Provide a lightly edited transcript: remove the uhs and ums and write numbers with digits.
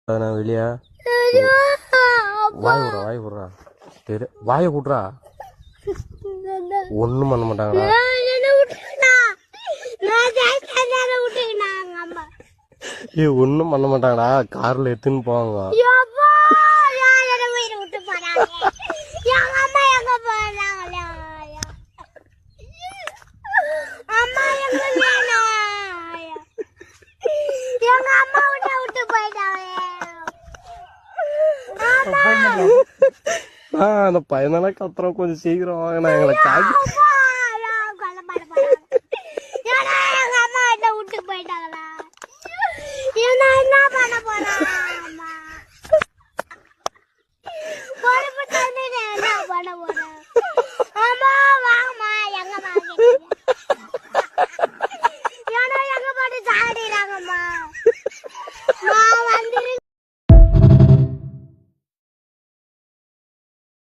நான் வெளியே வாய் விட்றா தெரு வாயை விட்றா ஒன்றும் பண்ண மாட்டாங்களா ஒன்றும் பண்ண மாட்டாங்கடா காரில் எடுத்துன்னு போவாங்க அந்த பையனால கத்துறோம் கொஞ்சம் சீக்கிரம் வாங்கினா எங்களை காட்டி